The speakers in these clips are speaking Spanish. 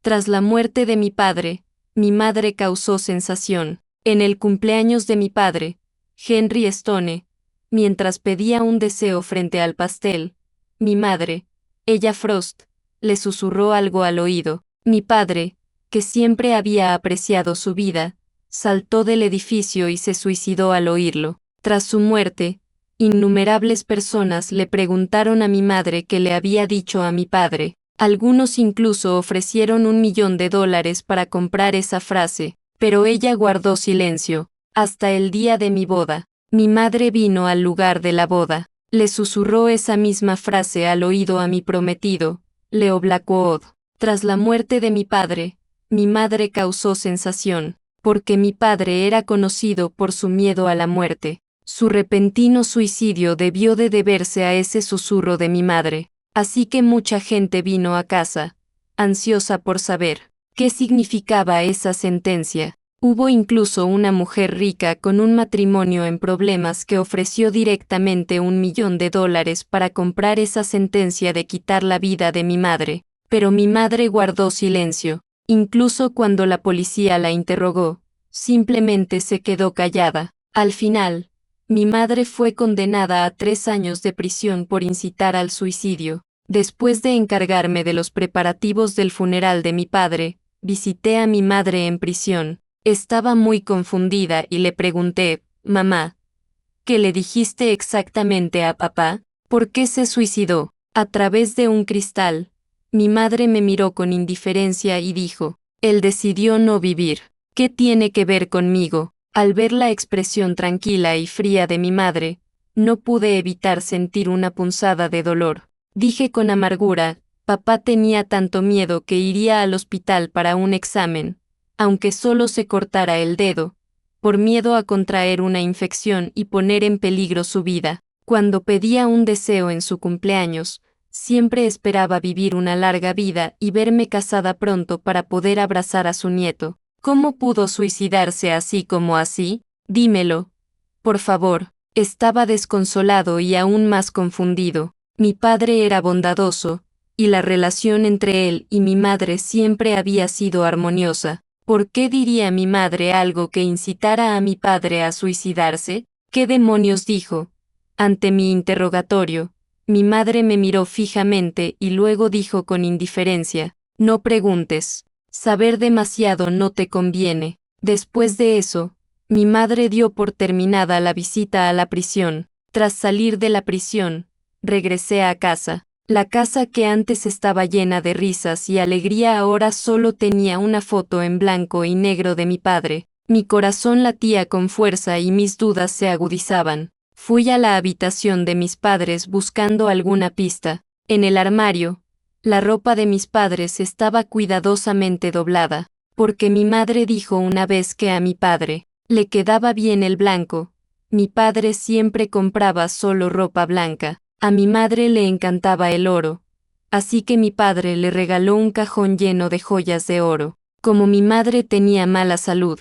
Tras la muerte de mi padre, mi madre causó sensación. En el cumpleaños de mi padre, Henry Stone, mientras pedía un deseo frente al pastel, mi madre, ella Frost, le susurró algo al oído. Mi padre, que siempre había apreciado su vida, saltó del edificio y se suicidó al oírlo. Tras su muerte, innumerables personas le preguntaron a mi madre qué le había dicho a mi padre. Algunos incluso ofrecieron $1.000.000 para comprar esa frase, pero ella guardó silencio, hasta el día de mi boda. Mi madre vino al lugar de la boda, le susurró esa misma frase al oído a mi prometido, Leo Blackwood. Tras la muerte de mi padre, mi madre causó sensación, porque mi padre era conocido por su miedo a la muerte. Su repentino suicidio debió de deberse a ese susurro de mi madre. Así que mucha gente vino a casa, ansiosa por saber qué significaba esa sentencia. Hubo incluso una mujer rica con un matrimonio en problemas que ofreció directamente $1.000.000 para comprar esa sentencia de quitar la vida de mi madre. Pero mi madre guardó silencio, incluso cuando la policía la interrogó, simplemente se quedó callada. Al final, mi madre fue condenada a 3 años de prisión por incitar al suicidio. Después de encargarme de los preparativos del funeral de mi padre, visité a mi madre en prisión. Estaba muy confundida y le pregunté, mamá, ¿qué le dijiste exactamente a papá? ¿Por qué se suicidó? A través de un cristal, mi madre me miró con indiferencia y dijo, él decidió no vivir. ¿Qué tiene que ver conmigo? Al ver la expresión tranquila y fría de mi madre, no pude evitar sentir una punzada de dolor. Dije con amargura, papá tenía tanto miedo que iría al hospital para un examen, aunque solo se cortara el dedo, por miedo a contraer una infección y poner en peligro su vida. Cuando pedía un deseo en su cumpleaños, siempre esperaba vivir una larga vida y verme casada pronto para poder abrazar a su nieto. ¿Cómo pudo suicidarse así como así? Dímelo, por favor. Estaba desconsolado y aún más confundido. Mi padre era bondadoso, y la relación entre él y mi madre siempre había sido armoniosa. ¿Por qué diría mi madre algo que incitara a mi padre a suicidarse? ¿Qué demonios dijo? Ante mi interrogatorio, mi madre me miró fijamente y luego dijo con indiferencia, no preguntes. Saber demasiado no te conviene. Después de eso, mi madre dio por terminada la visita a la prisión. Tras salir de la prisión, regresé a casa. La casa que antes estaba llena de risas y alegría ahora solo tenía una foto en blanco y negro de mi padre. Mi corazón latía con fuerza y mis dudas se agudizaban. Fui a la habitación de mis padres buscando alguna pista. En el armario, la ropa de mis padres estaba cuidadosamente doblada, porque mi madre dijo una vez que a mi padre le quedaba bien el blanco. Mi padre siempre compraba solo ropa blanca. A mi madre le encantaba el oro, así que mi padre le regaló un cajón lleno de joyas de oro. Como mi madre tenía mala salud,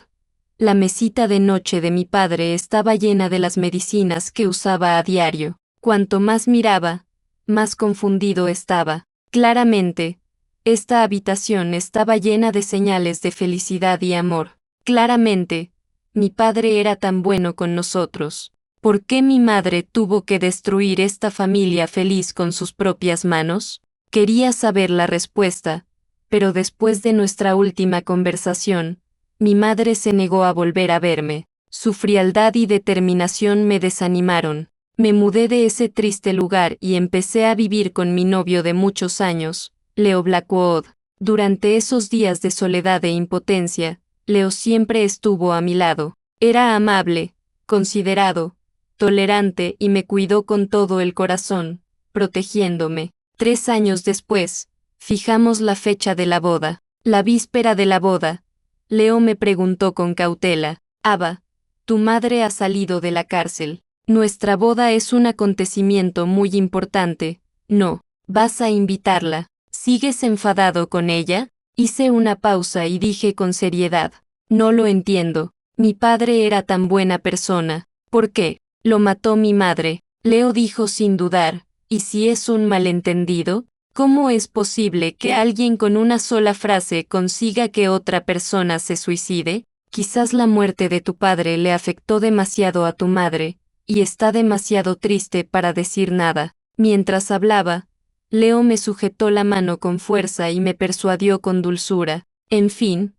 la mesita de noche de mi padre estaba llena de las medicinas que usaba a diario. Cuanto más miraba, más confundido estaba. Claramente, esta habitación estaba llena de señales de felicidad y amor. Claramente, mi padre era tan bueno con nosotros. ¿Por qué mi madre tuvo que destruir esta familia feliz con sus propias manos? Quería saber la respuesta, pero después de nuestra última conversación, mi madre se negó a volver a verme. Su frialdad y determinación me desanimaron. Me mudé de ese triste lugar y empecé a vivir con mi novio de muchos años, Leo Blackwood. Durante esos días de soledad e impotencia, Leo siempre estuvo a mi lado. Era amable, considerado, tolerante y me cuidó con todo el corazón, protegiéndome. 3 años después, fijamos la fecha de la boda. La víspera de la boda, Leo me preguntó con cautela, Ava, tu madre ha salido de la cárcel. Nuestra boda es un acontecimiento muy importante. No, vas a invitarla. ¿Sigues enfadado con ella? Hice una pausa y dije con seriedad, no lo entiendo. Mi padre era tan buena persona. ¿Por qué? Lo mató mi madre. Leo dijo sin dudar, ¿y si es un malentendido? ¿Cómo es posible que alguien con una sola frase consiga que otra persona se suicide? Quizás la muerte de tu padre le afectó demasiado a tu madre, y está demasiado triste para decir nada. Mientras hablaba, Leo me sujetó la mano con fuerza y me persuadió con dulzura. En fin,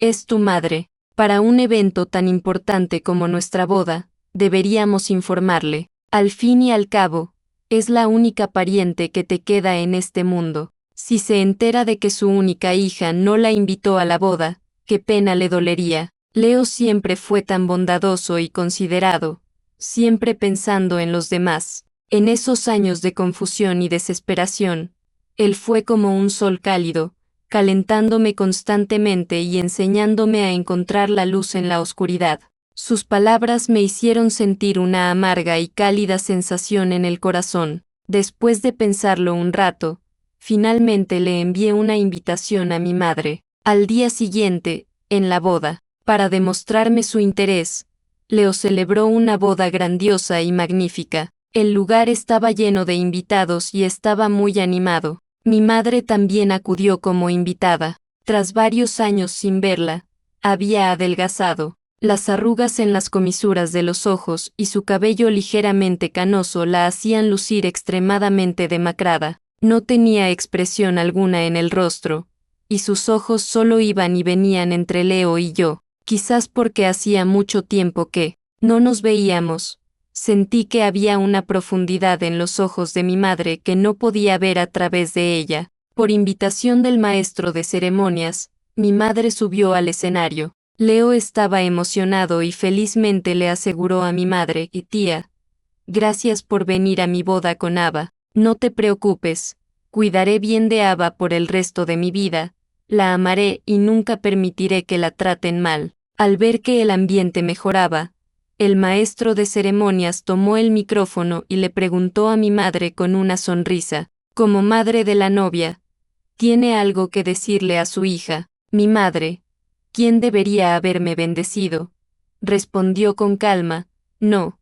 es tu madre. Para un evento tan importante como nuestra boda, deberíamos informarle. Al fin y al cabo, es la única pariente que te queda en este mundo. Si se entera de que su única hija no la invitó a la boda, qué pena le dolería. Leo siempre fue tan bondadoso y considerado, siempre pensando en los demás. En esos años de confusión y desesperación, él fue como un sol cálido, calentándome constantemente y enseñándome a encontrar la luz en la oscuridad. Sus palabras me hicieron sentir una amarga y cálida sensación en el corazón. Después de pensarlo un rato, finalmente le envié una invitación a mi madre. Al día siguiente, en la boda, para demostrarme su interés, Leo celebró una boda grandiosa y magnífica. El lugar estaba lleno de invitados y estaba muy animado. Mi madre también acudió como invitada. Tras varios años sin verla, había adelgazado. Las arrugas en las comisuras de los ojos y su cabello ligeramente canoso la hacían lucir extremadamente demacrada. No tenía expresión alguna en el rostro, y sus ojos solo iban y venían entre Leo y yo. Quizás porque hacía mucho tiempo que no nos veíamos. Sentí que había una profundidad en los ojos de mi madre que no podía ver a través de ella. Por invitación del maestro de ceremonias, mi madre subió al escenario. Leo estaba emocionado y felizmente le aseguró a mi madre y tía: gracias por venir a mi boda con Ava. No te preocupes, cuidaré bien de Ava por el resto de mi vida, la amaré y nunca permitiré que la traten mal. Al ver que el ambiente mejoraba, el maestro de ceremonias tomó el micrófono y le preguntó a mi madre con una sonrisa: como madre de la novia, ¿tiene algo que decirle a su hija? Mi madre, quien debería haberme bendecido, respondió con calma: no,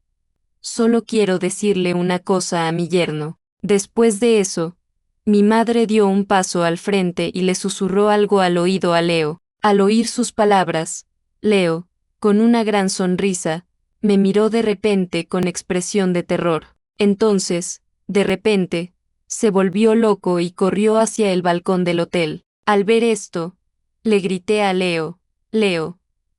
solo quiero decirle una cosa a mi yerno. Después de eso, mi madre dio un paso al frente y le susurró algo al oído a Leo. Al oír sus palabras, Leo, con una gran sonrisa, me miró de repente con expresión de terror. Entonces, de repente, se volvió loco y corrió hacia el balcón del hotel. Al ver esto, le grité a Leo: Leo,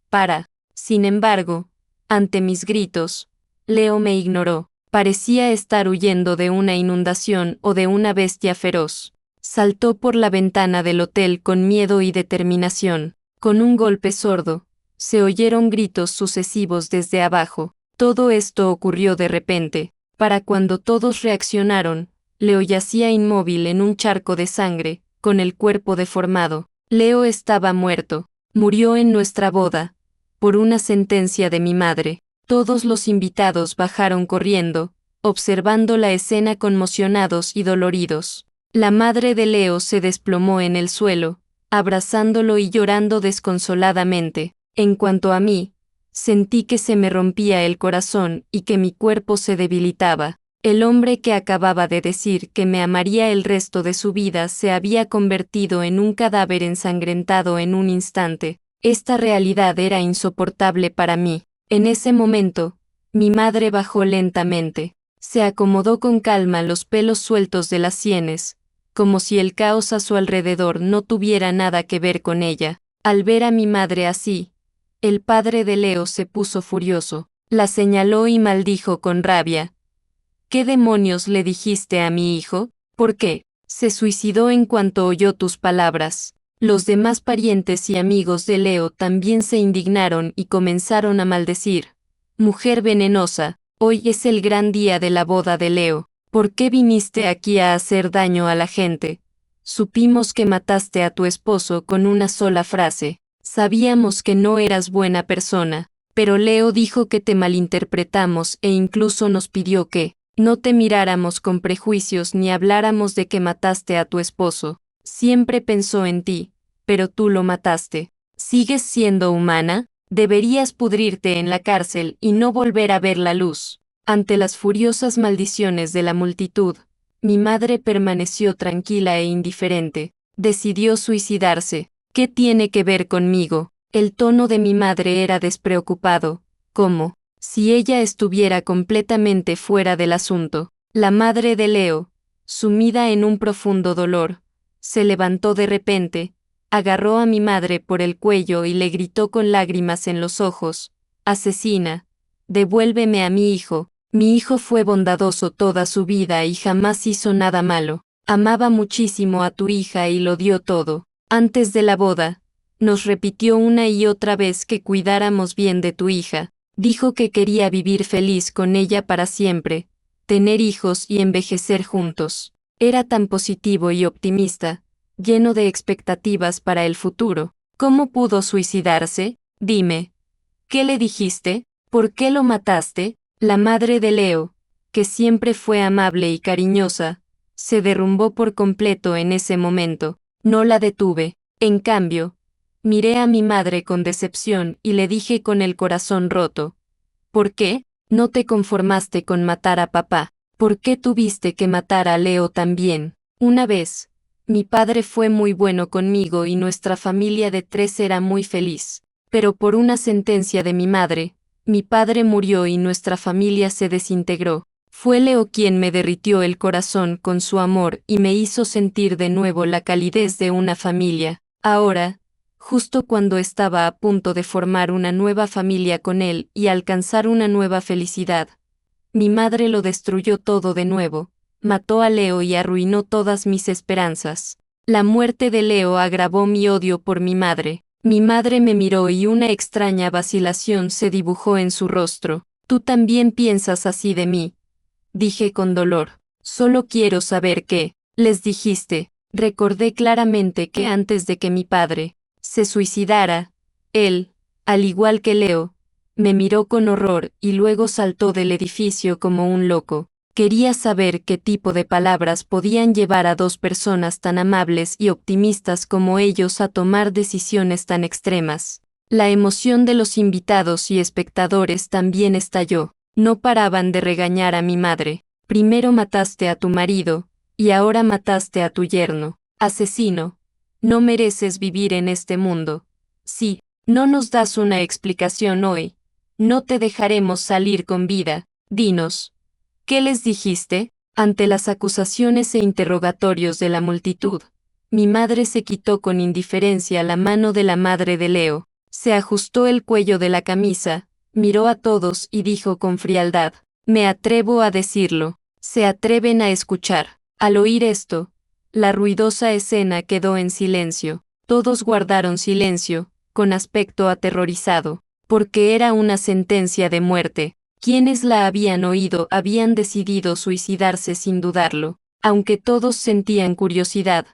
para. Sin embargo, ante mis gritos, Leo me ignoró. Parecía estar huyendo de una inundación o de una bestia feroz. Saltó por la ventana del hotel con miedo y determinación. Con un golpe sordo, se oyeron gritos sucesivos desde abajo. Todo esto ocurrió de repente. Para cuando todos reaccionaron, Leo yacía inmóvil en un charco de sangre, con el cuerpo deformado. Leo estaba muerto. Murió en nuestra boda, por una sentencia de mi madre. Todos los invitados bajaron corriendo, observando la escena conmocionados y doloridos. La madre de Leo se desplomó en el suelo, abrazándolo y llorando desconsoladamente. En cuanto a mí, sentí que se me rompía el corazón y que mi cuerpo se debilitaba. El hombre que acababa de decir que me amaría el resto de su vida se había convertido en un cadáver ensangrentado en un instante. Esta realidad era insoportable para mí. En ese momento, mi madre bajó lentamente. Se acomodó con calma los pelos sueltos de las sienes, como si el caos a su alrededor no tuviera nada que ver con ella. Al ver a mi madre así, el padre de Leo se puso furioso. La señaló y maldijo con rabia. ¿Qué demonios le dijiste a mi hijo? ¿Por qué? Se suicidó en cuanto oyó tus palabras. Los demás parientes y amigos de Leo también se indignaron y comenzaron a maldecir. Mujer venenosa, hoy es el gran día de la boda de Leo. ¿Por qué viniste aquí a hacer daño a la gente? Supimos que mataste a tu esposo con una sola frase. Sabíamos que no eras buena persona, pero Leo dijo que te malinterpretamos e incluso nos pidió que no te miráramos con prejuicios ni habláramos de que mataste a tu esposo. Siempre pensó en ti, pero tú lo mataste. ¿Sigues siendo humana? Deberías pudrirte en la cárcel y no volver a ver la luz. Ante las furiosas maldiciones de la multitud, Mi madre permaneció tranquila e indiferente. Decidió suicidarse. ¿Qué tiene que ver conmigo? El tono de mi madre era despreocupado, como si ella estuviera completamente fuera del asunto. La madre de Leo, sumida en un profundo dolor, se levantó de repente, agarró a mi madre por el cuello y le gritó con lágrimas en los ojos: «Asesina, devuélveme a mi hijo». Mi hijo fue bondadoso toda su vida y jamás hizo nada malo. Amaba muchísimo a tu hija y lo dio todo. Antes de la boda, nos repitió una y otra vez que cuidáramos bien de tu hija. Dijo que quería vivir feliz con ella para siempre, tener hijos y envejecer juntos. Era tan positivo y optimista, lleno de expectativas para el futuro. ¿Cómo pudo suicidarse? Dime. ¿Qué le dijiste? ¿Por qué lo mataste? La madre de Leo, que siempre fue amable y cariñosa, se derrumbó por completo en ese momento. No la detuve. En cambio, miré a mi madre con decepción y le dije con el corazón roto: ¿por qué no te conformaste con matar a papá? ¿Por qué tuviste que matar a Leo también? Una vez, mi padre fue muy bueno conmigo y nuestra familia de 3 era muy feliz. Pero por una sentencia de mi madre, mi padre murió y nuestra familia se desintegró. Fue Leo quien me derritió el corazón con su amor y me hizo sentir de nuevo la calidez de una familia. Ahora, justo cuando estaba a punto de formar una nueva familia con él y alcanzar una nueva felicidad, mi madre lo destruyó todo de nuevo, mató a Leo y arruinó todas mis esperanzas. La muerte de Leo agravó mi odio por mi madre. Mi madre me miró y una extraña vacilación se dibujó en su rostro. «Tú también piensas así de mí», dije con dolor. «Solo quiero saber qué les dijiste». Recordé claramente que antes de que mi padre se suicidara, él, al igual que Leo, me miró con horror y luego saltó del edificio como un loco. Quería saber qué tipo de palabras podían llevar a 2 personas tan amables y optimistas como ellos a tomar decisiones tan extremas. La emoción de los invitados y espectadores también estalló. No paraban de regañar a mi madre. «Primero mataste a tu marido, y ahora mataste a tu yerno. Asesino, no mereces vivir en este mundo. Si no nos das una explicación hoy, no te dejaremos salir con vida. Dinos, ¿qué les dijiste?». Ante las acusaciones e interrogatorios de la multitud, mi madre se quitó con indiferencia la mano de la madre de Leo, se ajustó el cuello de la camisa, miró a todos y dijo con frialdad: «Me atrevo a decirlo. ¿Se atreven a escuchar?». Al oír esto, la ruidosa escena quedó en silencio. Todos guardaron silencio, con aspecto aterrorizado, porque era una sentencia de muerte. Quienes la habían oído habían decidido suicidarse sin dudarlo. Aunque todos sentían curiosidad,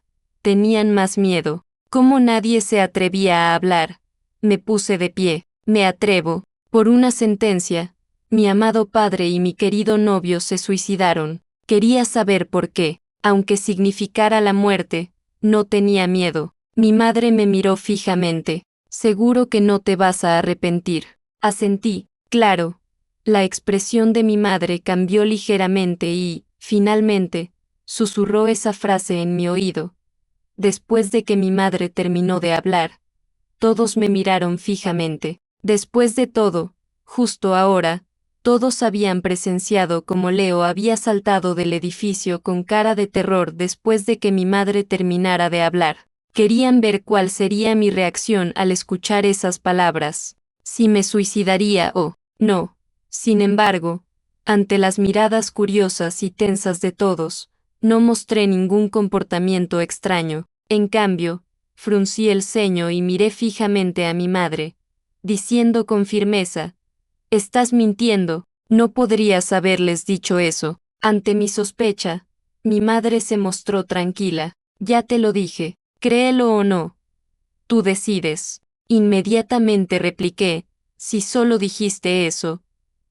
tenían más miedo. Como nadie se atrevía a hablar, me puse de pie. «Me atrevo. Por una sentencia, mi amado padre y mi querido novio se suicidaron. Quería saber por qué. Aunque significara la muerte, no tenía miedo». Mi madre me miró fijamente. «Seguro que no te vas a arrepentir». Asentí. «Claro». La expresión de mi madre cambió ligeramente y, finalmente, susurró esa frase en mi oído. Después de que mi madre terminó de hablar, todos me miraron fijamente. Después de todo, justo ahora, todos habían presenciado cómo Leo había saltado del edificio con cara de terror después de que mi madre terminara de hablar. Querían ver cuál sería mi reacción al escuchar esas palabras, si me suicidaría o no. Sin embargo, ante las miradas curiosas y tensas de todos, no mostré ningún comportamiento extraño. En cambio, fruncí el ceño y miré fijamente a mi madre, diciendo con firmeza: «Estás mintiendo, no podrías haberles dicho eso». Ante mi sospecha, mi madre se mostró tranquila. «Ya te lo dije, créelo o no. Tú decides». Inmediatamente repliqué: «Si solo dijiste eso,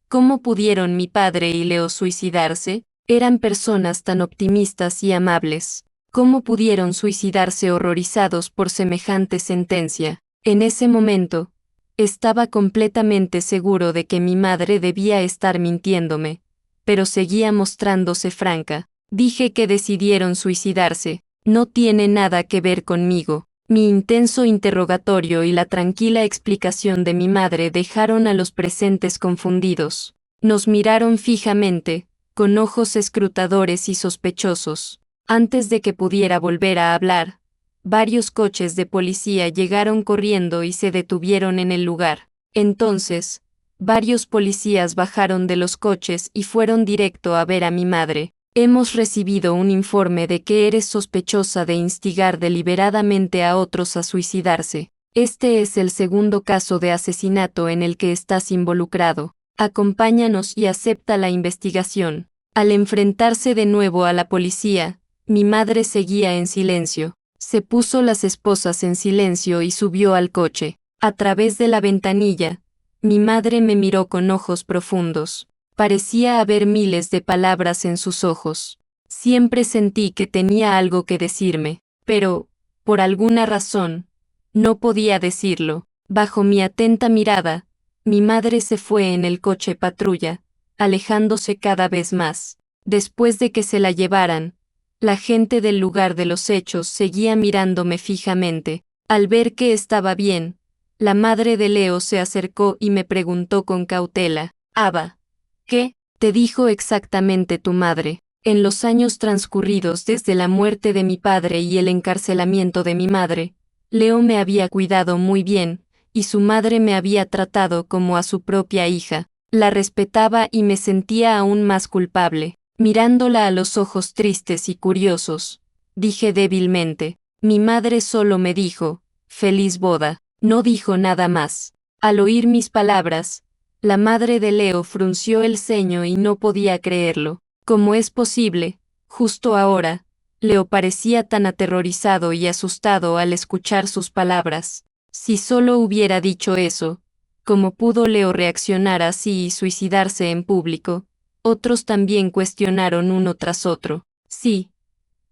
¿cómo pudieron mi padre y Leo suicidarse? Eran personas tan optimistas y amables. ¿Cómo pudieron suicidarse horrorizados por semejante sentencia?». En ese momento, estaba completamente seguro de que mi madre debía estar mintiéndome, pero seguía mostrándose franca. Dije que decidieron suicidarse. No tiene nada que ver conmigo. Mi intenso interrogatorio y la tranquila explicación de mi madre dejaron a los presentes confundidos. Nos miraron fijamente, con ojos escrutadores y sospechosos. Antes de que pudiera volver a hablar, varios coches de policía llegaron corriendo y se detuvieron en el lugar. Entonces, varios policías bajaron de los coches y fueron directo a ver a mi madre. Hemos recibido un informe de que eres sospechosa de instigar deliberadamente a otros a suicidarse. Este es el segundo caso de asesinato en el que estás involucrado. Acompáñanos y acepta la investigación. Al enfrentarse de nuevo a la policía, mi madre seguía en silencio. Se puso las esposas en silencio y subió al coche. A través de la ventanilla, mi madre me miró con ojos profundos. Parecía haber miles de palabras en sus ojos. Siempre sentí que tenía algo que decirme, pero, por alguna razón, no podía decirlo. Bajo mi atenta mirada, mi madre se fue en el coche patrulla, alejándose cada vez más. Después de que se la llevaran, la gente del lugar de los hechos seguía mirándome fijamente. Al ver que estaba bien, la madre de Leo se acercó y me preguntó con cautela: «Ava, ¿qué te dijo exactamente tu madre?» En los años transcurridos desde la muerte de mi padre y el encarcelamiento de mi madre, Leo me había cuidado muy bien, y su madre me había tratado como a su propia hija. La respetaba y me sentía aún más culpable. Mirándola a los ojos tristes y curiosos, dije débilmente: «Mi madre solo me dijo, feliz boda». No dijo nada más. Al oír mis palabras, la madre de Leo frunció el ceño y no podía creerlo. ¿Cómo es posible? Justo ahora, Leo parecía tan aterrorizado y asustado al escuchar sus palabras. Si solo hubiera dicho eso, ¿cómo pudo Leo reaccionar así y suicidarse en público? Otros también cuestionaron uno tras otro. Sí,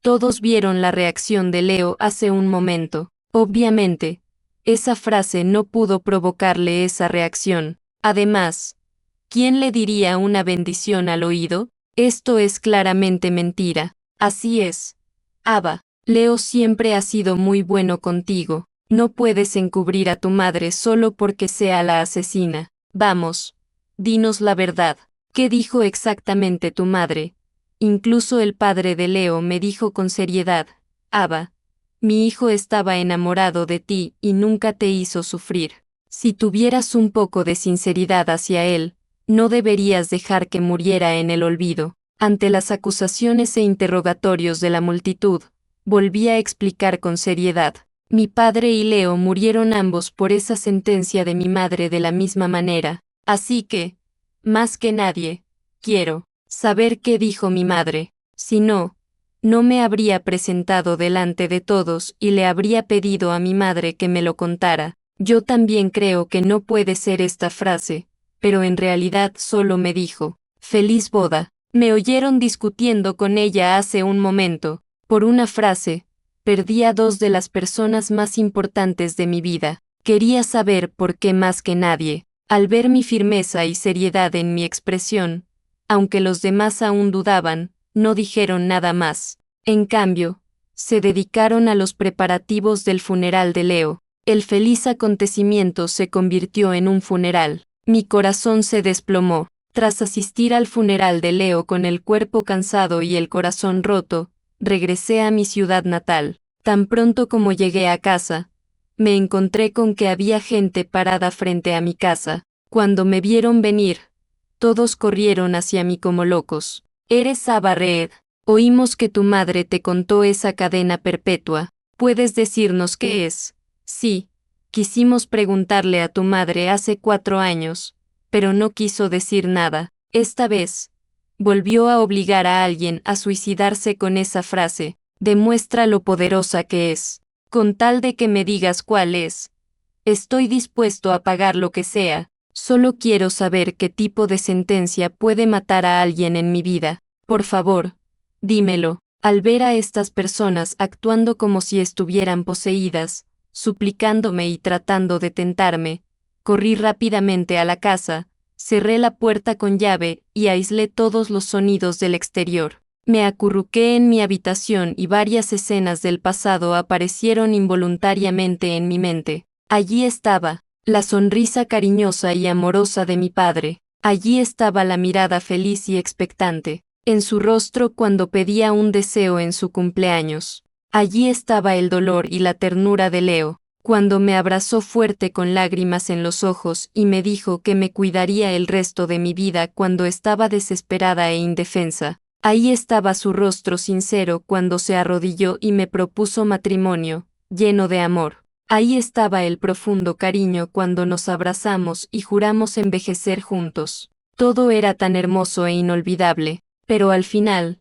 todos vieron la reacción de Leo hace un momento. Obviamente, esa frase no pudo provocarle esa reacción. Además, ¿quién le diría una bendición al oído? Esto es claramente mentira. Así es. Ava, Leo siempre ha sido muy bueno contigo. No puedes encubrir a tu madre solo porque sea la asesina. Vamos, dinos la verdad. ¿Qué dijo exactamente tu madre? Incluso el padre de Leo me dijo con seriedad: «Ava, mi hijo estaba enamorado de ti y nunca te hizo sufrir. Si tuvieras un poco de sinceridad hacia él, no deberías dejar que muriera en el olvido». Ante las acusaciones e interrogatorios de la multitud, volví a explicar con seriedad: «Mi padre y Leo murieron ambos por esa sentencia de mi madre de la misma manera, así que, más que nadie, quiero saber qué dijo mi madre. Si no, no me habría presentado delante de todos y le habría pedido a mi madre que me lo contara». Yo también creo que no puede ser esta frase, pero en realidad solo me dijo: «Feliz boda». Me oyeron discutiendo con ella hace un momento. Por una frase, perdí a dos de las personas más importantes de mi vida. Quería saber por qué más que nadie. Al ver mi firmeza y seriedad en mi expresión, aunque los demás aún dudaban, no dijeron nada más. En cambio, se dedicaron a los preparativos del funeral de Leo. El feliz acontecimiento se convirtió en un funeral. Mi corazón se desplomó. Tras asistir al funeral de Leo con el cuerpo cansado y el corazón roto, regresé a mi ciudad natal. Tan pronto como llegué a casa, me encontré con que había gente parada frente a mi casa. Cuando me vieron venir, todos corrieron hacia mí como locos. «¿Eres Ava Reed? Oímos que tu madre te contó esa cadena perpetua. ¿Puedes decirnos qué es?» «Sí, quisimos preguntarle a tu madre hace 4 años, pero no quiso decir nada. Esta vez, volvió a obligar a alguien a suicidarse con esa frase. Demuestra lo poderosa que es. Con tal de que me digas cuál es, estoy dispuesto a pagar lo que sea. Solo quiero saber qué tipo de sentencia puede matar a alguien en mi vida. Por favor, dímelo». Al ver a estas personas actuando como si estuvieran poseídas, suplicándome y tratando de tentarme, corrí rápidamente a la casa, cerré la puerta con llave y aislé todos los sonidos del exterior. Me acurruqué en mi habitación y varias escenas del pasado aparecieron involuntariamente en mi mente. Allí estaba, la sonrisa cariñosa y amorosa de mi padre. Allí estaba la mirada feliz y expectante, en su rostro cuando pedía un deseo en su cumpleaños. Allí estaba el dolor y la ternura de Leo, cuando me abrazó fuerte con lágrimas en los ojos y me dijo que me cuidaría el resto de mi vida cuando estaba desesperada e indefensa. Ahí estaba su rostro sincero cuando se arrodilló y me propuso matrimonio, lleno de amor. Ahí estaba el profundo cariño cuando nos abrazamos y juramos envejecer juntos. Todo era tan hermoso e inolvidable, pero al final,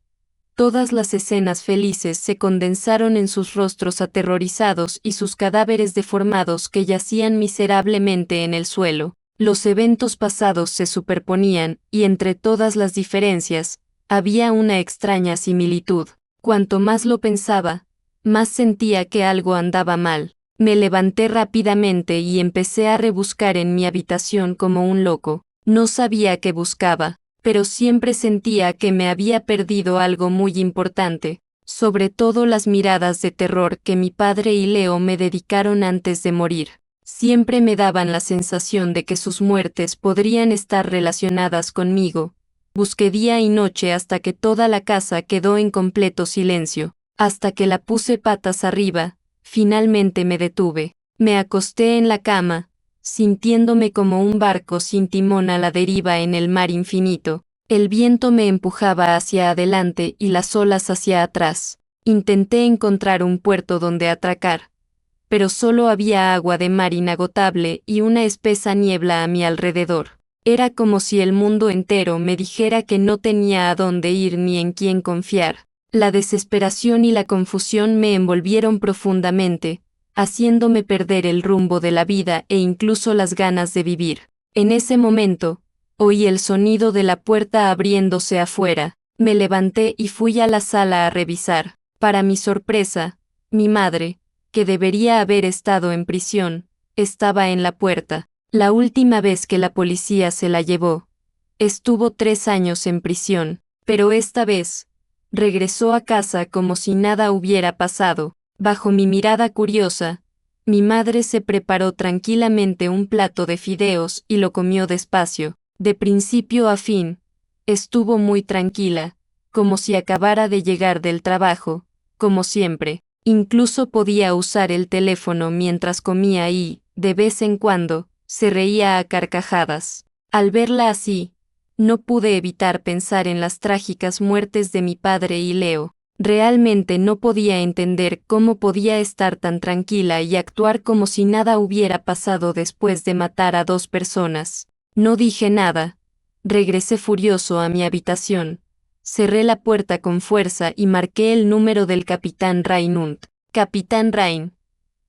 todas las escenas felices se condensaron en sus rostros aterrorizados y sus cadáveres deformados que yacían miserablemente en el suelo. Los eventos pasados se superponían, y entre todas las diferencias, había una extraña similitud. Cuanto más lo pensaba, más sentía que algo andaba mal. Me levanté rápidamente y empecé a rebuscar en mi habitación como un loco. No sabía qué buscaba, pero siempre sentía que me había perdido algo muy importante, sobre todo las miradas de terror que mi padre y Leo me dedicaron antes de morir. Siempre me daban la sensación de que sus muertes podrían estar relacionadas conmigo. Busqué día y noche hasta que toda la casa quedó en completo silencio, hasta que la puse patas arriba. Finalmente me detuve. Me acosté en la cama, sintiéndome como un barco sin timón a la deriva en el mar infinito. El viento me empujaba hacia adelante y las olas hacia atrás. Intenté encontrar un puerto donde atracar, pero solo había agua de mar inagotable y una espesa niebla a mi alrededor. Era como si el mundo entero me dijera que no tenía a dónde ir ni en quién confiar. La desesperación y la confusión me envolvieron profundamente, haciéndome perder el rumbo de la vida e incluso las ganas de vivir. En ese momento, oí el sonido de la puerta abriéndose afuera. Me levanté y fui a la sala a revisar. Para mi sorpresa, mi madre, que debería haber estado en prisión, estaba en la puerta. La última vez que la policía se la llevó, estuvo 3 años en prisión, pero esta vez, regresó a casa como si nada hubiera pasado. Bajo mi mirada curiosa, mi madre se preparó tranquilamente un plato de fideos y lo comió despacio. De principio a fin, estuvo muy tranquila, como si acabara de llegar del trabajo, como siempre. Incluso podía usar el teléfono mientras comía y, de vez en cuando, se reía a carcajadas. Al verla así, no pude evitar pensar en las trágicas muertes de mi padre y Leo. Realmente no podía entender cómo podía estar tan tranquila y actuar como si nada hubiera pasado después de matar a 2 personas. No dije nada. Regresé furioso a mi habitación. Cerré la puerta con fuerza y marqué el número del capitán Reinund. Capitán Rain.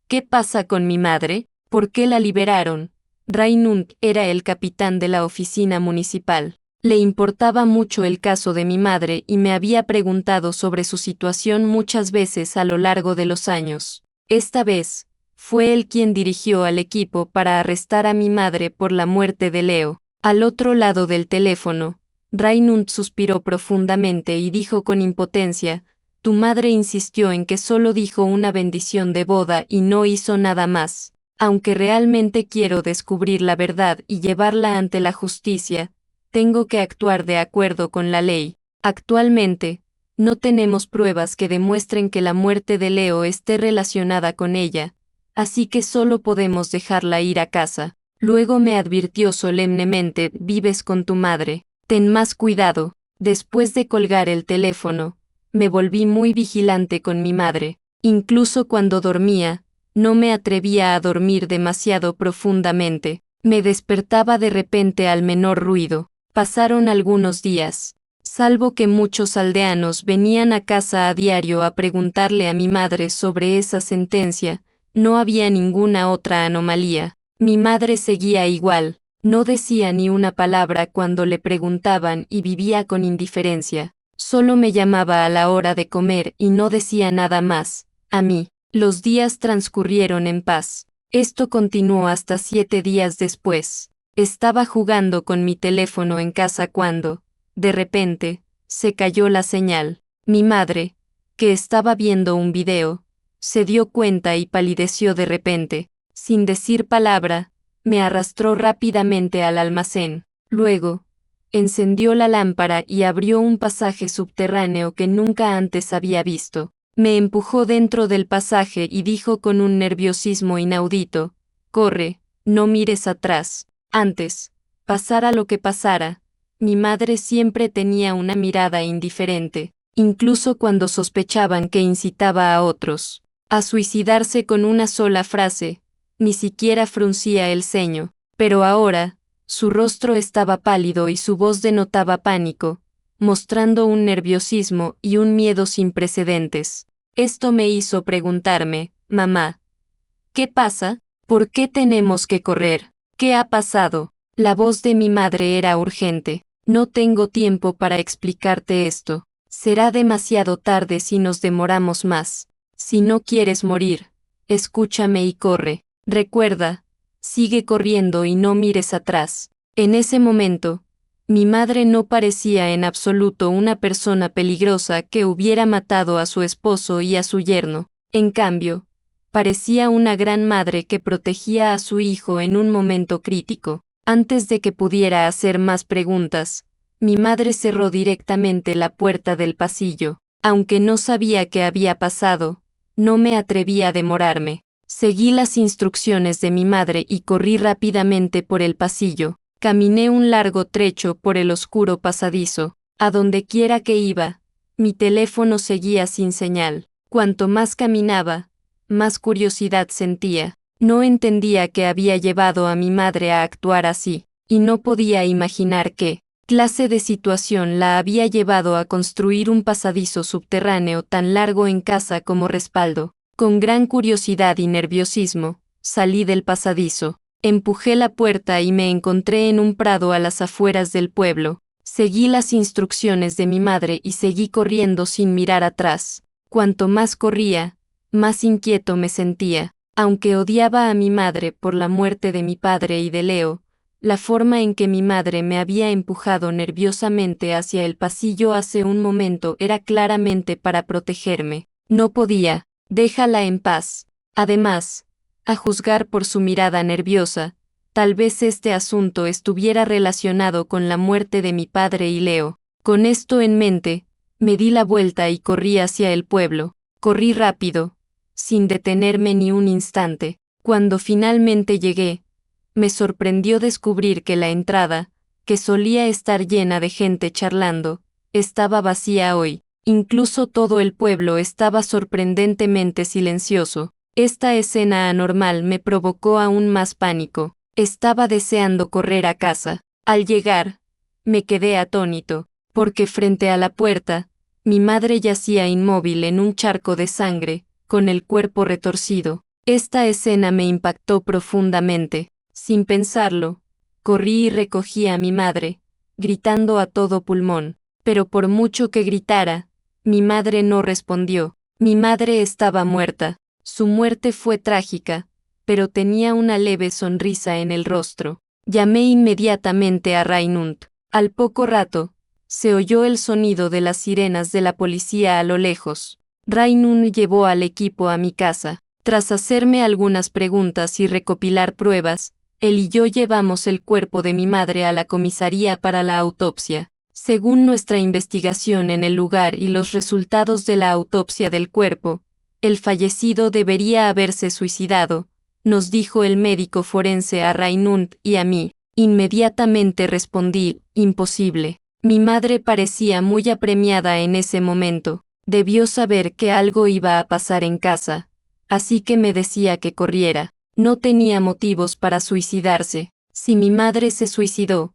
¿Qué pasa con mi madre? ¿Por qué la liberaron? Reinund era el capitán de la oficina municipal. Le importaba mucho el caso de mi madre y me había preguntado sobre su situación muchas veces a lo largo de los años. Esta vez, fue él quien dirigió al equipo para arrestar a mi madre por la muerte de Leo. Al otro lado del teléfono, Reinund suspiró profundamente y dijo con impotencia: tu madre insistió en que solo dijo una bendición de boda y no hizo nada más. Aunque realmente quiero descubrir la verdad y llevarla ante la justicia, tengo que actuar de acuerdo con la ley. Actualmente, no tenemos pruebas que demuestren que la muerte de Leo esté relacionada con ella, así que solo podemos dejarla ir a casa. Luego me advirtió solemnemente: vives con tu madre, ten más cuidado. Después de colgar el teléfono, me volví muy vigilante con mi madre. Incluso cuando dormía, no me atrevía a dormir demasiado profundamente. Me despertaba de repente al menor ruido. Pasaron algunos días. Salvo que muchos aldeanos venían a casa a diario a preguntarle a mi madre sobre esa sentencia, no había ninguna otra anomalía. Mi madre seguía igual, no decía ni una palabra cuando le preguntaban y vivía con indiferencia. Solo me llamaba a la hora de comer y no decía nada más. A mí, los días transcurrieron en paz. Esto continuó hasta 7 días después. Estaba jugando con mi teléfono en casa cuando, de repente, se cayó la señal. Mi madre, que estaba viendo un video, se dio cuenta y palideció de repente. Sin decir palabra, me arrastró rápidamente al almacén. Luego, encendió la lámpara y abrió un pasaje subterráneo que nunca antes había visto. Me empujó dentro del pasaje y dijo con un nerviosismo inaudito: «Corre, no mires atrás». Antes, pasara lo que pasara, mi madre siempre tenía una mirada indiferente, incluso cuando sospechaban que incitaba a otros a suicidarse con una sola frase. Ni siquiera fruncía el ceño, pero ahora, su rostro estaba pálido y su voz denotaba pánico, mostrando un nerviosismo y un miedo sin precedentes. Esto me hizo preguntarme: «Mamá, ¿qué pasa? ¿Por qué tenemos que correr? ¿Qué ha pasado?». La voz de mi madre era urgente. «No tengo tiempo para explicarte esto. Será demasiado tarde si nos demoramos más. Si no quieres morir, escúchame y corre. Recuerda, sigue corriendo y no mires atrás». En ese momento, mi madre no parecía en absoluto una persona peligrosa que hubiera matado a su esposo y a su yerno. En cambio, parecía una gran madre que protegía a su hijo en un momento crítico. Antes de que pudiera hacer más preguntas, mi madre cerró directamente la puerta del pasillo. Aunque no sabía qué había pasado, no me atreví a demorarme. Seguí las instrucciones de mi madre y corrí rápidamente por el pasillo. Caminé un largo trecho por el oscuro pasadizo. A donde quiera que iba, mi teléfono seguía sin señal. Cuanto más caminaba, más curiosidad sentía. No entendía qué había llevado a mi madre a actuar así, y no podía imaginar qué clase de situación la había llevado a construir un pasadizo subterráneo tan largo en casa como respaldo. Con gran curiosidad y nerviosismo, salí del pasadizo. Empujé la puerta y me encontré en un prado a las afueras del pueblo. Seguí las instrucciones de mi madre y seguí corriendo sin mirar atrás. Cuanto más corría, más inquieto me sentía. Aunque odiaba a mi madre por la muerte de mi padre y de Leo, la forma en que mi madre me había empujado nerviosamente hacia el pasillo hace un momento era claramente para protegerme. No podía. Déjala en paz. Además, a juzgar por su mirada nerviosa, tal vez este asunto estuviera relacionado con la muerte de mi padre y Leo. Con esto en mente, me di la vuelta y corrí hacia el pueblo. Corrí rápido, sin detenerme ni un instante. Cuando finalmente llegué, me sorprendió descubrir que la entrada, que solía estar llena de gente charlando, estaba vacía hoy. Incluso todo el pueblo estaba sorprendentemente silencioso. Esta escena anormal me provocó aún más pánico. Estaba deseando correr a casa. Al llegar, me quedé atónito, porque frente a la puerta, mi madre yacía inmóvil en un charco de sangre, con el cuerpo retorcido. Esta escena me impactó profundamente. Sin pensarlo, corrí y recogí a mi madre, gritando a todo pulmón. Pero por mucho que gritara, mi madre no respondió. Mi madre estaba muerta. Su muerte fue trágica, pero tenía una leve sonrisa en el rostro. Llamé inmediatamente a Rainund. Al poco rato, se oyó el sonido de las sirenas de la policía a lo lejos. Rainund llevó al equipo a mi casa. Tras hacerme algunas preguntas y recopilar pruebas, él y yo llevamos el cuerpo de mi madre a la comisaría para la autopsia. Según nuestra investigación en el lugar y los resultados de la autopsia del cuerpo, el fallecido debería haberse suicidado, nos dijo el médico forense a Rainund y a mí. Inmediatamente respondí: imposible. Mi madre parecía muy apremiada en ese momento. Debió saber que algo iba a pasar en casa, así que me decía que corriera. No tenía motivos para suicidarse. Si mi madre se suicidó,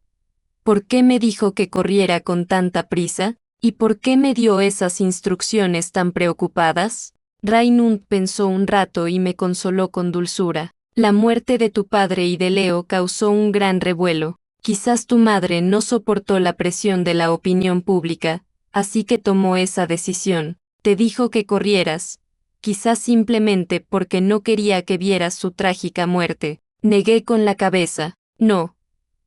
¿por qué me dijo que corriera con tanta prisa? ¿Y por qué me dio esas instrucciones tan preocupadas? Rainund pensó un rato y me consoló con dulzura. La muerte de tu padre y de Leo causó un gran revuelo. Quizás tu madre no soportó la presión de la opinión pública, así que tomó esa decisión. Te dijo que corrieras, quizás simplemente porque no quería que vieras su trágica muerte. Negué con la cabeza. No.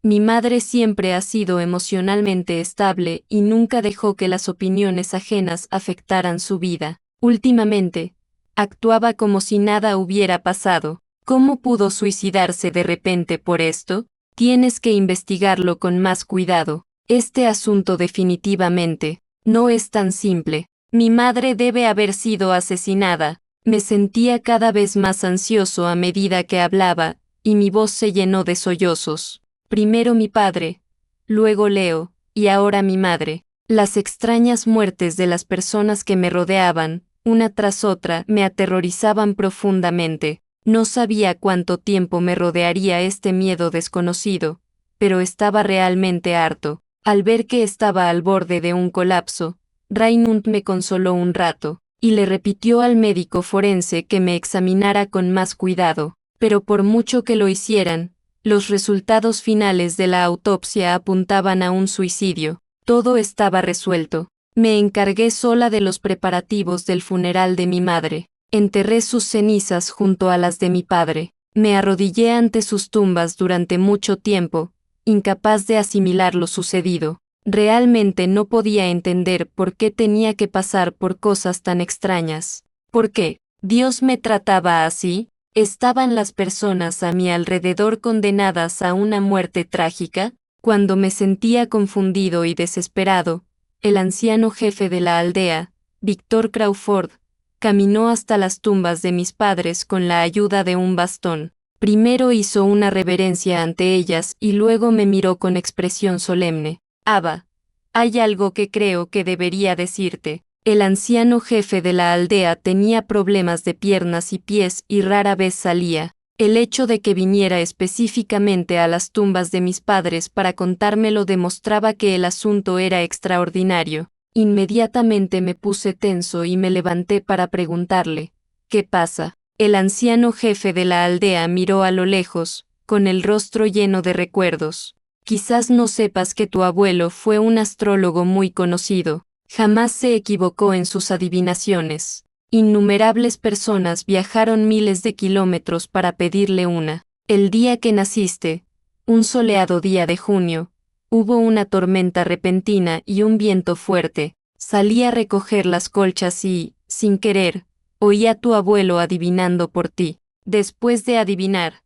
Mi madre siempre ha sido emocionalmente estable y nunca dejó que las opiniones ajenas afectaran su vida. Últimamente, actuaba como si nada hubiera pasado. ¿Cómo pudo suicidarse de repente por esto? Tienes que investigarlo con más cuidado. Este asunto definitivamente no es tan simple. Mi madre debe haber sido asesinada. Me sentía cada vez más ansioso a medida que hablaba, y mi voz se llenó de sollozos. Primero mi padre, luego Leo, y ahora mi madre. Las extrañas muertes de las personas que me rodeaban, una tras otra, me aterrorizaban profundamente. No sabía cuánto tiempo me rodearía este miedo desconocido, pero estaba realmente harto. Al ver que estaba al borde de un colapso, Raymond me consoló un rato, y le repitió al médico forense que me examinara con más cuidado, pero por mucho que lo hicieran, los resultados finales de la autopsia apuntaban a un suicidio. Todo estaba resuelto. Me encargué sola de los preparativos del funeral de mi madre. Enterré sus cenizas junto a las de mi padre. Me arrodillé ante sus tumbas durante mucho tiempo, incapaz de asimilar lo sucedido. Realmente no podía entender por qué tenía que pasar por cosas tan extrañas. ¿Por qué Dios me trataba así? ¿Estaban las personas a mi alrededor condenadas a una muerte trágica? Cuando me sentía confundido y desesperado, el anciano jefe de la aldea, Víctor Crawford, caminó hasta las tumbas de mis padres con la ayuda de un bastón. Primero hizo una reverencia ante ellas y luego me miró con expresión solemne. Abba, hay algo que creo que debería decirte. El anciano jefe de la aldea tenía problemas de piernas y pies y rara vez salía. El hecho de que viniera específicamente a las tumbas de mis padres para contármelo demostraba que el asunto era extraordinario. Inmediatamente me puse tenso y me levanté para preguntarle, ¿qué pasa? El anciano jefe de la aldea miró a lo lejos, con el rostro lleno de recuerdos. Quizás no sepas que tu abuelo fue un astrólogo muy conocido. Jamás se equivocó en sus adivinaciones. Innumerables personas viajaron miles de kilómetros para pedirle una. El día que naciste, un soleado día de junio, hubo una tormenta repentina y un viento fuerte. Salí a recoger las colchas y, sin querer, oí a tu abuelo adivinando por ti. Después de adivinar,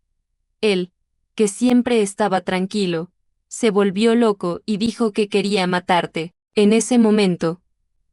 él, que siempre estaba tranquilo, se volvió loco y dijo que quería matarte. En ese momento,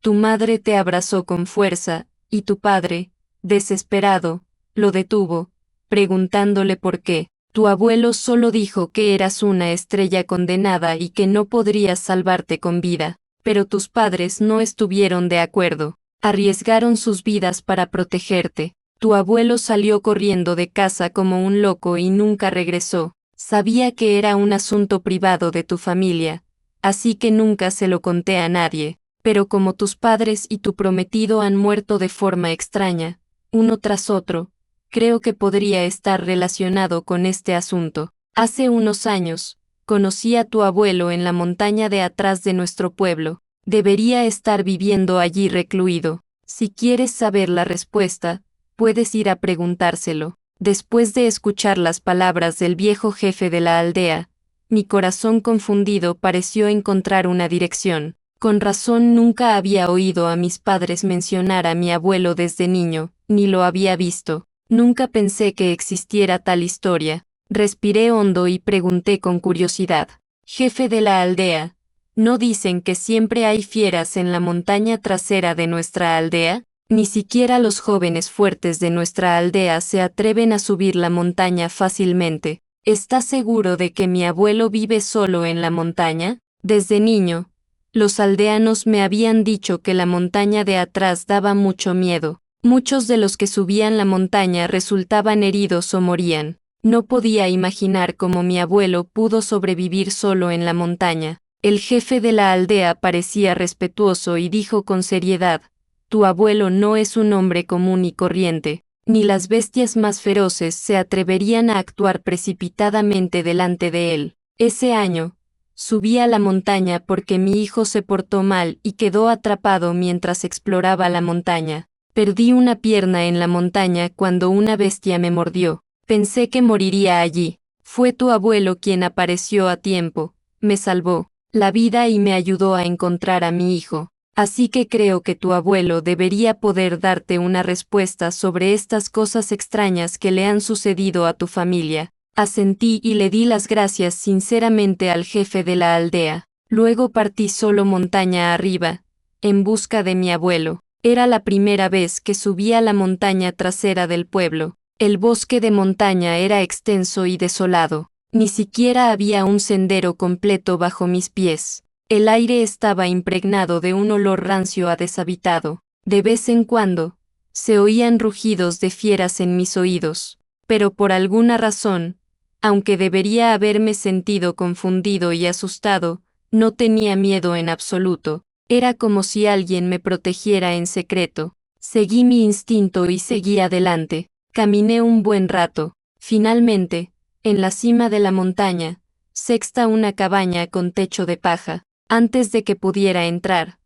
tu madre te abrazó con fuerza, y tu padre, desesperado, lo detuvo, preguntándole por qué. Tu abuelo solo dijo que eras una estrella condenada y que no podrías salvarte con vida, pero tus padres no estuvieron de acuerdo. Arriesgaron sus vidas para protegerte. Tu abuelo salió corriendo de casa como un loco y nunca regresó. Sabía que era un asunto privado de tu familia, así que nunca se lo conté a nadie, pero como tus padres y tu prometido han muerto de forma extraña, uno tras otro, creo que podría estar relacionado con este asunto. Hace unos años, conocí a tu abuelo en la montaña de atrás de nuestro pueblo. Debería estar viviendo allí recluido. Si quieres saber la respuesta, puedes ir a preguntárselo. Después de escuchar las palabras del viejo jefe de la aldea, mi corazón confundido pareció encontrar una dirección. Con razón nunca había oído a mis padres mencionar a mi abuelo desde niño, ni lo había visto. Nunca pensé que existiera tal historia. Respiré hondo y pregunté con curiosidad. Jefe de la aldea, ¿no dicen que siempre hay fieras en la montaña trasera de nuestra aldea? Ni siquiera los jóvenes fuertes de nuestra aldea se atreven a subir la montaña fácilmente. ¿Estás seguro de que mi abuelo vive solo en la montaña? Desde niño, los aldeanos me habían dicho que la montaña de atrás daba mucho miedo. Muchos de los que subían la montaña resultaban heridos o morían. No podía imaginar cómo mi abuelo pudo sobrevivir solo en la montaña. El jefe de la aldea parecía respetuoso y dijo con seriedad, tu abuelo no es un hombre común y corriente, ni las bestias más feroces se atreverían a actuar precipitadamente delante de él. Ese año, subí a la montaña porque mi hijo se portó mal y quedó atrapado mientras exploraba la montaña. Perdí una pierna en la montaña cuando una bestia me mordió. Pensé que moriría allí. Fue tu abuelo quien apareció a tiempo, me salvó la vida y me ayudó a encontrar a mi hijo. Así que creo que tu abuelo debería poder darte una respuesta sobre estas cosas extrañas que le han sucedido a tu familia. Asentí y le di las gracias sinceramente al jefe de la aldea. Luego partí solo montaña arriba, en busca de mi abuelo. Era la primera vez que subía la montaña trasera del pueblo. El bosque de montaña era extenso y desolado. Ni siquiera había un sendero completo bajo mis pies. El aire estaba impregnado de un olor rancio a deshabitado. De vez en cuando, se oían rugidos de fieras en mis oídos. Pero por alguna razón, aunque debería haberme sentido confundido y asustado, no tenía miedo en absoluto. Era como si alguien me protegiera en secreto. Seguí mi instinto y seguí adelante. Caminé un buen rato. Finalmente, en la cima de la montaña, sexta una cabaña con techo de paja. Antes de que pudiera entrar,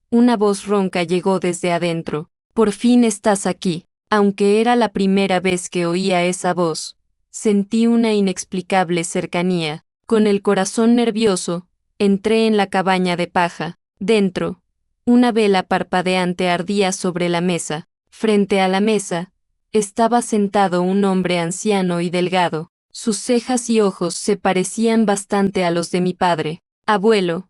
una voz ronca llegó desde adentro. Por fin estás aquí. Aunque era la primera vez que oía esa voz, sentí una inexplicable cercanía. Con el corazón nervioso, entré en la cabaña de paja. Dentro, una vela parpadeante ardía sobre la mesa. Frente a la mesa, estaba sentado un hombre anciano y delgado. Sus cejas y ojos se parecían bastante a los de mi padre. Abuelo,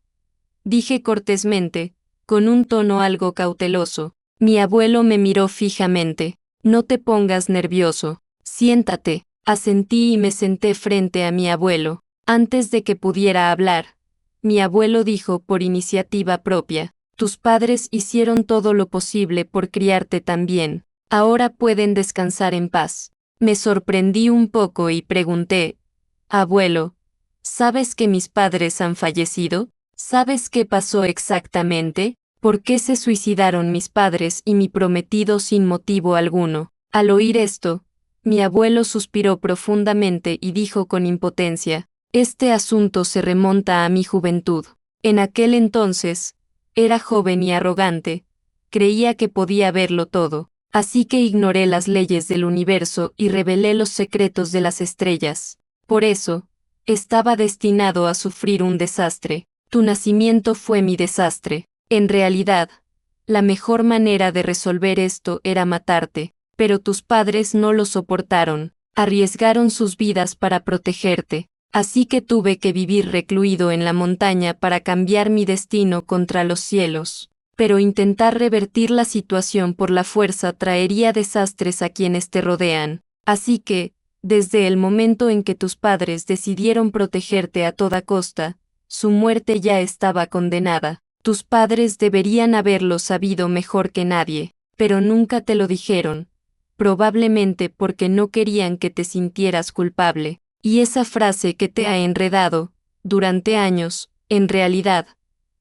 dije cortésmente, con un tono algo cauteloso. Mi abuelo me miró fijamente. No te pongas nervioso. Siéntate. Asentí y me senté frente a mi abuelo. Antes de que pudiera hablar, mi abuelo dijo por iniciativa propia: tus padres hicieron todo lo posible por criarte tan bien. Ahora pueden descansar en paz. Me sorprendí un poco y pregunté: abuelo, ¿sabes que mis padres han fallecido? ¿Sabes qué pasó exactamente? ¿Por qué se suicidaron mis padres y mi prometido sin motivo alguno? Al oír esto, mi abuelo suspiró profundamente y dijo con impotencia: este asunto se remonta a mi juventud. En aquel entonces, era joven y arrogante, creía que podía verlo todo, así que ignoré las leyes del universo y revelé los secretos de las estrellas. Por eso, estaba destinado a sufrir un desastre. Tu nacimiento fue mi desastre. En realidad, la mejor manera de resolver esto era matarte, pero tus padres no lo soportaron, arriesgaron sus vidas para protegerte, así que tuve que vivir recluido en la montaña para cambiar mi destino contra los cielos. Pero intentar revertir la situación por la fuerza traería desastres a quienes te rodean, así que, desde el momento en que tus padres decidieron protegerte a toda costa, su muerte ya estaba condenada. Tus padres deberían haberlo sabido mejor que nadie, pero nunca te lo dijeron, probablemente porque no querían que te sintieras culpable. Y esa frase que te ha enredado, durante años, en realidad,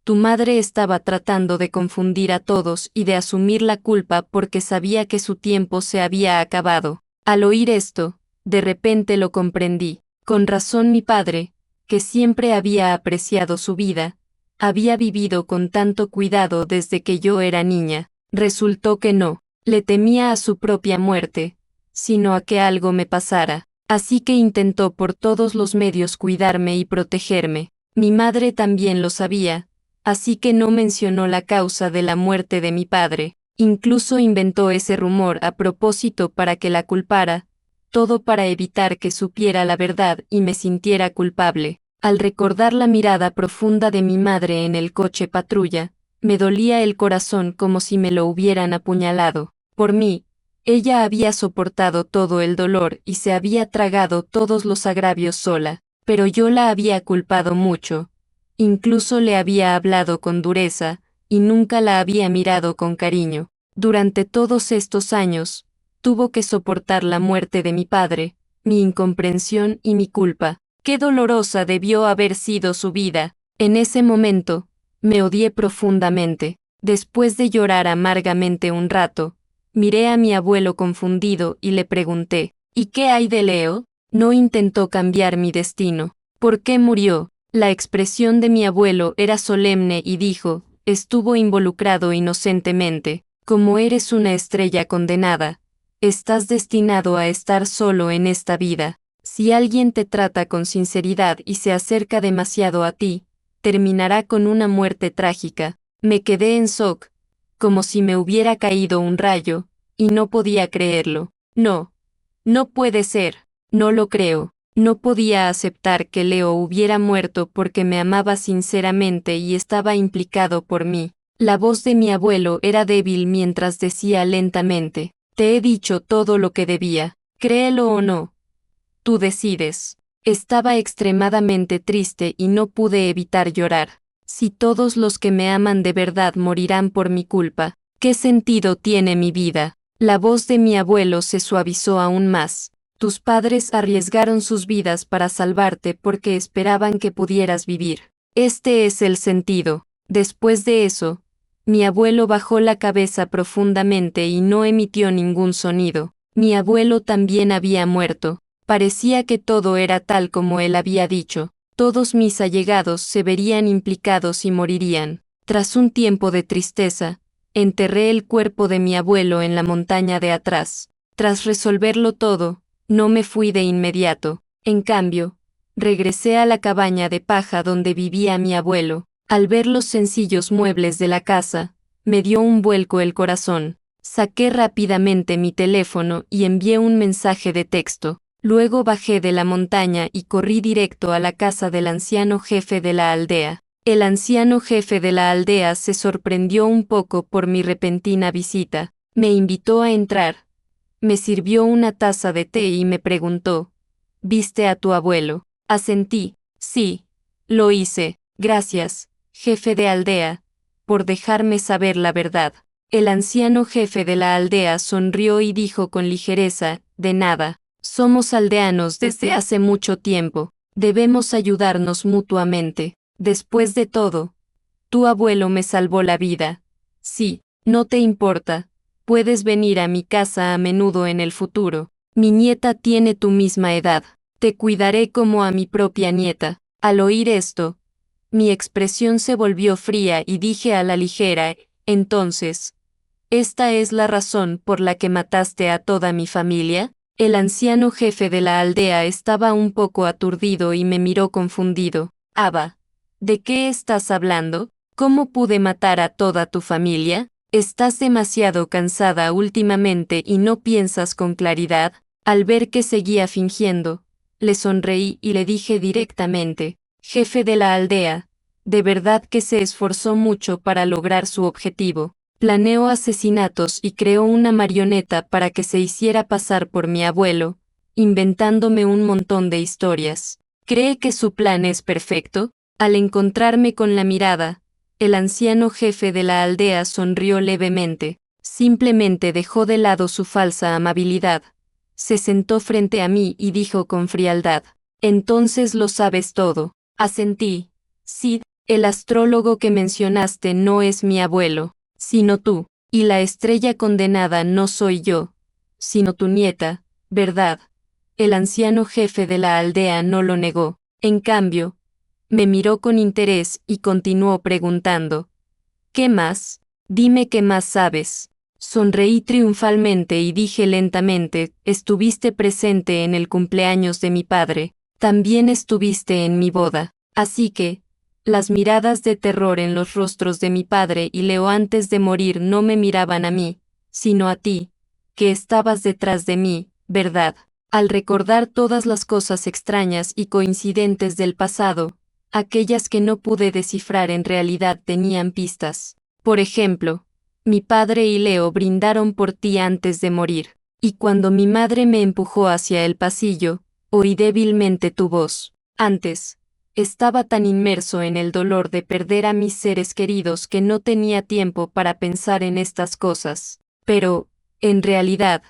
tu madre estaba tratando de confundir a todos y de asumir la culpa porque sabía que su tiempo se había acabado. Al oír esto, de repente lo comprendí. Con razón mi padre, que siempre había apreciado su vida, había vivido con tanto cuidado desde que yo era niña. Resultó que no le temía a su propia muerte, sino a que algo me pasara. Así que intentó por todos los medios cuidarme y protegerme. Mi madre también lo sabía, así que no mencionó la causa de la muerte de mi padre. Incluso inventó ese rumor a propósito para que la culpara, todo para evitar que supiera la verdad y me sintiera culpable. Al recordar la mirada profunda de mi madre en el coche patrulla, me dolía el corazón como si me lo hubieran apuñalado. Por mí, ella había soportado todo el dolor y se había tragado todos los agravios sola, pero yo la había culpado mucho. Incluso le había hablado con dureza, y nunca la había mirado con cariño. Durante todos estos años, tuvo que soportar la muerte de mi padre, mi incomprensión y mi culpa. Qué dolorosa debió haber sido su vida. En ese momento, me odié profundamente. Después de llorar amargamente un rato, miré a mi abuelo confundido y le pregunté: ¿y qué hay de Leo? No intentó cambiar mi destino. ¿Por qué murió? La expresión de mi abuelo era solemne y dijo: estuvo involucrado inocentemente. Como eres una estrella condenada, estás destinado a estar solo en esta vida. Si alguien te trata con sinceridad y se acerca demasiado a ti, terminará con una muerte trágica. Me quedé en shock, como si me hubiera caído un rayo, y no podía creerlo. No. No puede ser. No lo creo. No podía aceptar que Leo hubiera muerto porque me amaba sinceramente y estaba implicado por mí. La voz de mi abuelo era débil mientras decía lentamente: te he dicho todo lo que debía. Créelo o no. Tú decides. Estaba extremadamente triste y no pude evitar llorar. Si todos los que me aman de verdad morirán por mi culpa, ¿qué sentido tiene mi vida? La voz de mi abuelo se suavizó aún más. Tus padres arriesgaron sus vidas para salvarte porque esperaban que pudieras vivir. Este es el sentido. Después de eso, mi abuelo bajó la cabeza profundamente y no emitió ningún sonido. Mi abuelo también había muerto. Parecía que todo era tal como él había dicho. Todos mis allegados se verían implicados y morirían. Tras un tiempo de tristeza, enterré el cuerpo de mi abuelo en la montaña de atrás. Tras resolverlo todo, no me fui de inmediato. En cambio, regresé a la cabaña de paja donde vivía mi abuelo. Al ver los sencillos muebles de la casa, me dio un vuelco el corazón. Saqué rápidamente mi teléfono y envié un mensaje de texto. Luego bajé de la montaña y corrí directo a la casa del anciano jefe de la aldea. El anciano jefe de la aldea se sorprendió un poco por mi repentina visita. Me invitó a entrar. Me sirvió una taza de té y me preguntó: ¿viste a tu abuelo? Asentí. Sí, lo hice. Gracias, jefe de aldea, por dejarme saber la verdad. El anciano jefe de la aldea sonrió y dijo con ligereza: de nada. Somos aldeanos desde hace mucho tiempo. Debemos ayudarnos mutuamente. Después de todo, tu abuelo me salvó la vida. Sí, no te importa. Puedes venir a mi casa a menudo en el futuro. Mi nieta tiene tu misma edad. Te cuidaré como a mi propia nieta. Al oír esto, mi expresión se volvió fría y dije a la ligera: entonces, ¿esta es la razón por la que mataste a toda mi familia? El anciano jefe de la aldea estaba un poco aturdido y me miró confundido. Abba, ¿de qué estás hablando? ¿Cómo pude matar a toda tu familia? Estás demasiado cansada últimamente y no piensas con claridad. Al ver que seguía fingiendo, le sonreí y le dije directamente: jefe de la aldea, de verdad que se esforzó mucho para lograr su objetivo. Planeó asesinatos y creó una marioneta para que se hiciera pasar por mi abuelo, inventándome un montón de historias. ¿Cree que su plan es perfecto? Al encontrarme con la mirada, el anciano jefe de la aldea sonrió levemente. Simplemente dejó de lado su falsa amabilidad. Se sentó frente a mí y dijo con frialdad: entonces lo sabes todo. Asentí. Sí, el astrólogo que mencionaste no es mi abuelo, sino tú, y la estrella condenada no soy yo, sino tu nieta, ¿verdad? El anciano jefe de la aldea no lo negó. En cambio, me miró con interés y continuó preguntando: ¿qué más? Dime qué más sabes. Sonreí triunfalmente y dije lentamente: estuviste presente en el cumpleaños de mi padre, también estuviste en mi boda, así que, las miradas de terror en los rostros de mi padre y Leo antes de morir no me miraban a mí, sino a ti, que estabas detrás de mí, ¿verdad? Al recordar todas las cosas extrañas y coincidentes del pasado, aquellas que no pude descifrar en realidad tenían pistas. Por ejemplo, mi padre y Leo brindaron por ti antes de morir, y cuando mi madre me empujó hacia el pasillo, oí débilmente tu voz. Antes, estaba tan inmerso en el dolor de perder a mis seres queridos que no tenía tiempo para pensar en estas cosas. Pero, en realidad,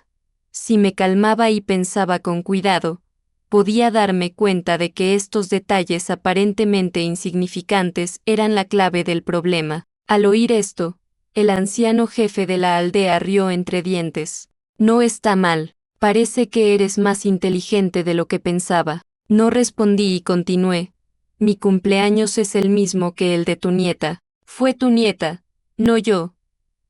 si me calmaba y pensaba con cuidado, podía darme cuenta de que estos detalles aparentemente insignificantes eran la clave del problema. Al oír esto, el anciano jefe de la aldea rió entre dientes. No está mal, parece que eres más inteligente de lo que pensaba. No respondí y continué: mi cumpleaños es el mismo que el de tu nieta. Fue tu nieta, no yo.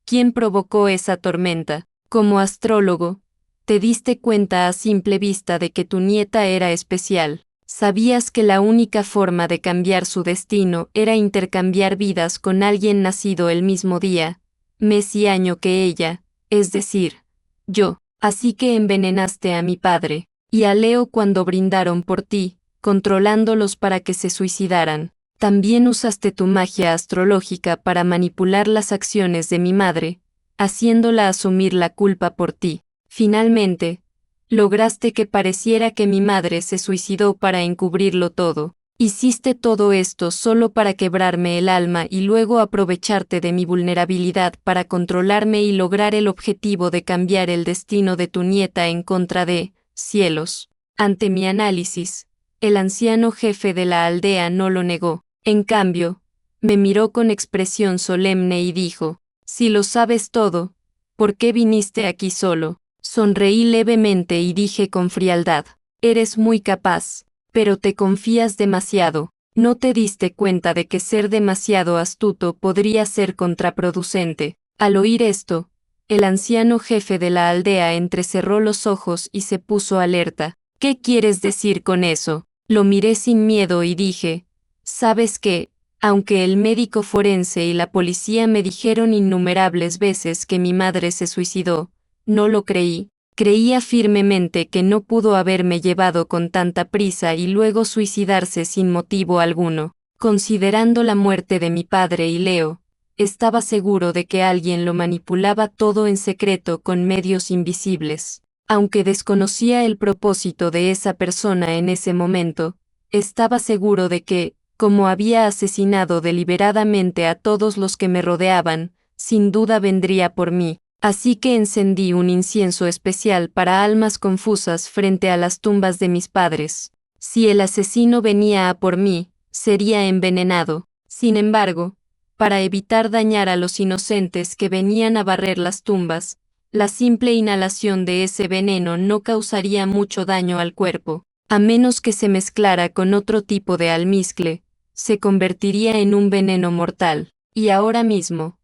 ¿Quién provocó esa tormenta? Como astrólogo, Te diste cuenta a simple vista de que tu nieta era especial. Sabías que la única forma de cambiar su destino era intercambiar vidas con alguien nacido el mismo día, mes y año que ella, es decir, yo. Así que envenenaste a mi padre y a Leo cuando brindaron por ti, controlándolos para que se suicidaran. También usaste tu magia astrológica para manipular las acciones de mi madre, haciéndola asumir la culpa por ti. Finalmente, lograste que pareciera que mi madre se suicidó para encubrirlo todo. Hiciste todo esto solo para quebrarme el alma y luego aprovecharte de mi vulnerabilidad para controlarme y lograr el objetivo de cambiar el destino de tu nieta en contra de, cielos. Ante mi análisis, el anciano jefe de la aldea no lo negó. En cambio, me miró con expresión solemne y dijo, si lo sabes todo, ¿por qué viniste aquí solo? Sonreí levemente y dije con frialdad, eres muy capaz, pero te confías demasiado. ¿No te diste cuenta de que ser demasiado astuto podría ser contraproducente? Al oír esto, el anciano jefe de la aldea entrecerró los ojos y se puso alerta. ¿Qué quieres decir con eso? Lo miré sin miedo y dije, ¿sabes qué? Aunque el médico forense y la policía me dijeron innumerables veces que mi madre se suicidó, no lo creí. Creía firmemente que no pudo haberme llevado con tanta prisa y luego suicidarse sin motivo alguno. Considerando la muerte de mi padre y Leo, estaba seguro de que alguien lo manipulaba todo en secreto con medios invisibles. Aunque desconocía el propósito de esa persona en ese momento, estaba seguro de que, como había asesinado deliberadamente a todos los que me rodeaban, sin duda vendría por mí. Así que encendí un incienso especial para almas confusas frente a las tumbas de mis padres. Si el asesino venía a por mí, sería envenenado. Sin embargo, para evitar dañar a los inocentes que venían a barrer las tumbas, la simple inhalación de ese veneno no causaría mucho daño al cuerpo. A menos que se mezclara con otro tipo de almizcle, se convertiría en un veneno mortal. Y ahora mismo,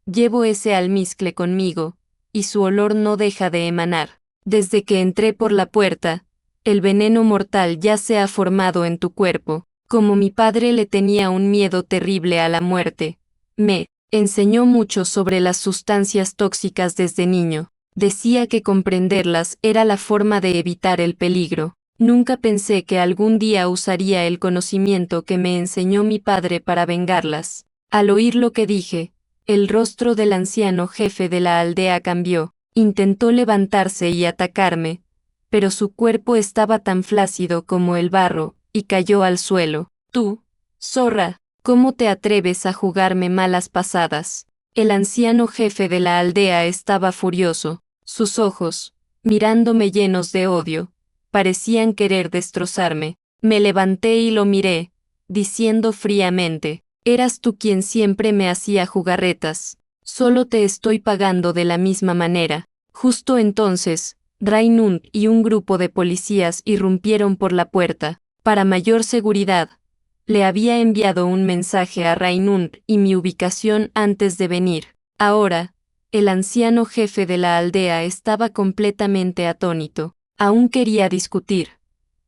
llevo ese almizcle conmigo, y su olor no deja de emanar. Desde que entré por la puerta, el veneno mortal ya se ha formado en tu cuerpo. Como mi padre le tenía un miedo terrible a la muerte, me enseñó mucho sobre las sustancias tóxicas desde niño. Decía que comprenderlas era la forma de evitar el peligro. Nunca pensé que algún día usaría el conocimiento que me enseñó mi padre para vengarlas. Al oír lo que dije, el rostro del anciano jefe de la aldea cambió. Intentó levantarse y atacarme, pero su cuerpo estaba tan flácido como el barro, y cayó al suelo. Tú, zorra, ¿cómo te atreves a jugarme malas pasadas? El anciano jefe de la aldea estaba furioso. Sus ojos, mirándome llenos de odio, parecían querer destrozarme. Me levanté y lo miré, diciendo fríamente, eras tú quien siempre me hacía jugarretas. Solo te estoy pagando de la misma manera. Justo entonces, Rainund y un grupo de policías irrumpieron por la puerta. Para mayor seguridad, le había enviado un mensaje a Rainund y mi ubicación antes de venir. Ahora, el anciano jefe de la aldea estaba completamente atónito. Aún quería discutir,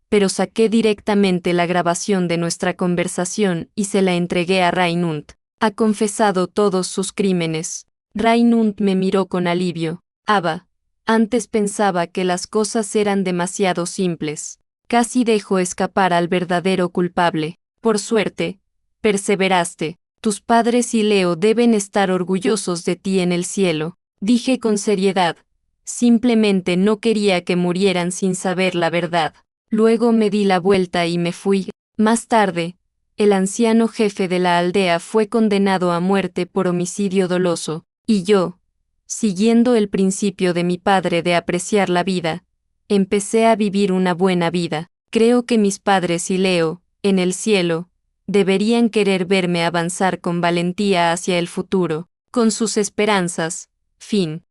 pero saqué directamente la grabación de nuestra conversación y se la entregué a Rainund. Ha confesado todos sus crímenes. Rainund me miró con alivio. Abba, antes pensaba que las cosas eran demasiado simples. Casi dejo escapar al verdadero culpable. Por suerte, perseveraste. Tus padres y Leo deben estar orgullosos de ti en el cielo. Dije con seriedad. Simplemente no quería que murieran sin saber la verdad. Luego me di la vuelta y me fui. Más tarde, el anciano jefe de la aldea fue condenado a muerte por homicidio doloso, y yo, siguiendo el principio de mi padre de apreciar la vida, empecé a vivir una buena vida. Creo que mis padres y Leo, en el cielo, deberían querer verme avanzar con valentía hacia el futuro, con sus esperanzas. Fin.